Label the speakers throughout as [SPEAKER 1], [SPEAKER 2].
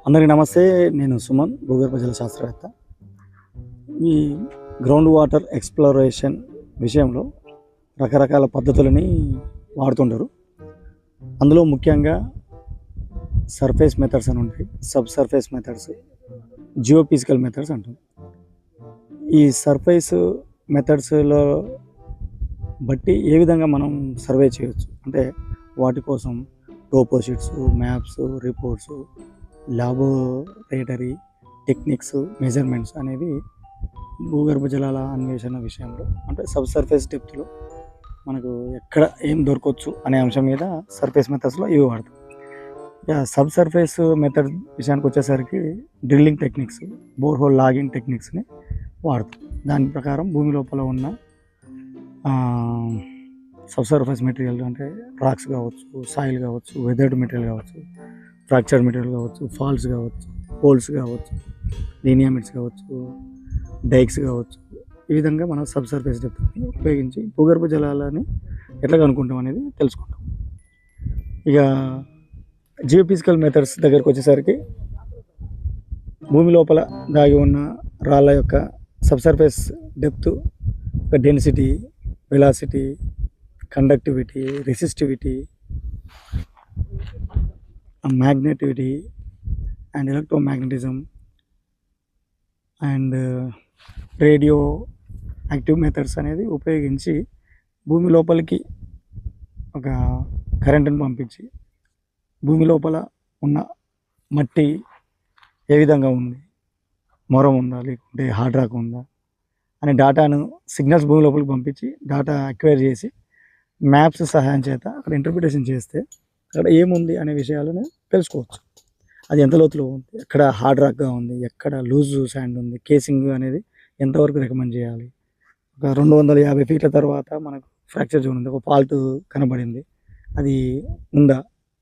[SPEAKER 1] అందరికీ నమస్తే. నేను సుమన్, భూగర్భ జల శాస్త్రవేత్త. ఈ గ్రౌండ్ వాటర్ ఎక్స్‌ప్లోరేషన్ విషయంలో రకరకాల పద్ధతులని వాడుతుంటారు. అందులో ముఖ్యంగా సర్ఫేస్ మెథడ్స్ అని ఉంటాయి, sub surface methods, geophysical methods అంటాం. ఈ సర్ఫేస్ మెథడ్స్లో బట్టి ఏ విధంగా మనం సర్వే చేయొచ్చు అంటే వాటి కోసం topo sheets, maps, reports, laboratory techniques, measurements అనేవి భూగర్భ జలాల అన్వేషణ విషయంలో అంటే సబ్ సర్ఫేస్ డెప్త్లో మనకు ఎక్కడ ఏం దొరకవచ్చు అనే అంశం మీద సర్ఫేస్ మెథడ్స్లో ఇవి వాడతాం. ఇక సబ్ సర్ఫేస్ మెథడ్ విషయానికి వచ్చేసరికి డ్రిల్లింగ్ టెక్నిక్స్, బోర్హోల్ లాగింగ్ టెక్నిక్స్ని వాడతాం. దాని ప్రకారం భూమి లోపల ఉన్న సబ్ సర్ఫేస్ మెటీరియల్ అంటే రాక్స్ కావచ్చు, సాయిల్ కావచ్చు, వెదర్డ్ మెటీరియల్ కావచ్చు, ఫ్రాక్చర్డ్ మెటీరియల్ కావచ్చు, ఫాల్స్ కావచ్చు, హోల్స్ కావచ్చు, లీనియామెంట్స్ కావచ్చు, డైక్స్ కావచ్చు, ఈ విధంగా మనం సబ్ సర్ఫేస్ డెప్త్ని ఉపయోగించి భూగర్భ జలాలని ఎట్లా కనుక్కుంటాం అనేది తెలుసుకుంటాం. ఇక జియోఫిజికల్ మెథడ్స్ దగ్గరకు వచ్చేసరికి భూమి లోపల దాగి ఉన్న రాళ్ళ యొక్క sub surface depth, density, velocity, conductivity, resistivity, magnetivity and electromagnetism and radio active methods అనేది ఉపయోగించి భూమి లోపలికి ఒక కరెంటుని పంపించి భూమి లోపల ఉన్న మట్టి ఏ విధంగా ఉంది, మొరం ఉందా లేకుంటే హార్డ్ రాక్ ఉందా అనే డేటాను సిగ్నల్స్ భూమి లోపలికి పంపించి డేటా అక్వైర్ చేసి మ్యాప్స్ సహాయం చేత అక్కడ ఇంటర్ప్రిటేషన్ చేస్తే అక్కడ ఏముంది అనే విషయాలను తెలుసుకోవచ్చు. అది ఎంత లోతులో ఉంది, ఎక్కడ హార్డ్ రాక్గా ఉంది, ఎక్కడ లూజ్ శాండ్ ఉంది, కేసింగ్ అనేది ఎంతవరకు రికమెండ్ చేయాలి, ఒక 250 ఫీట్ల తర్వాత మనకు ఫ్రాక్చర్ జోన్ ఉంది, ఒక ఫాల్ట్ కనబడింది, అది ఉందా,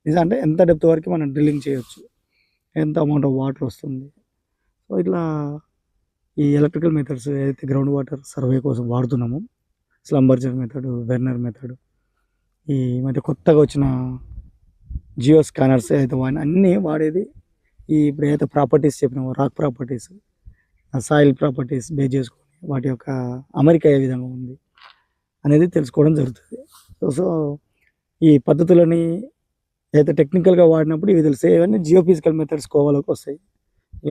[SPEAKER 1] నిజం అంటే ఎంత డెప్త్ వరకు మనం డ్రిల్లింగ్ చేయొచ్చు, ఎంత అమౌంట్ ఆఫ్ వాటర్ వస్తుంది. సో ఇట్లా ఈ ఎలక్ట్రికల్ మెథడ్స్ ఏదైతే గ్రౌండ్ వాటర్ సర్వే కోసం వాడుతున్నామో స్లంబర్జర్ మెథడ్, వెర్నర్ మెథడ్, ఈ మధ్య కొత్తగా వచ్చిన జియో స్కానర్స్ అయితే అన్నీ వాడేది ఈ ఇప్పుడు ఏదైతే ప్రాపర్టీస్ చెప్పినామో rock properties, soil properties base చేసుకొని వాటి యొక్క అమరిక ఏ విధంగా ఉంది అనేది తెలుసుకోవడం జరుగుతుంది. సో ఈ పద్ధతులని ఏదైతే టెక్నికల్గా వాడినప్పుడు ఇవి తెలిసే ఇవన్నీ జియోఫిజికల్ మెథడ్స్ కోవలోకి వస్తాయి.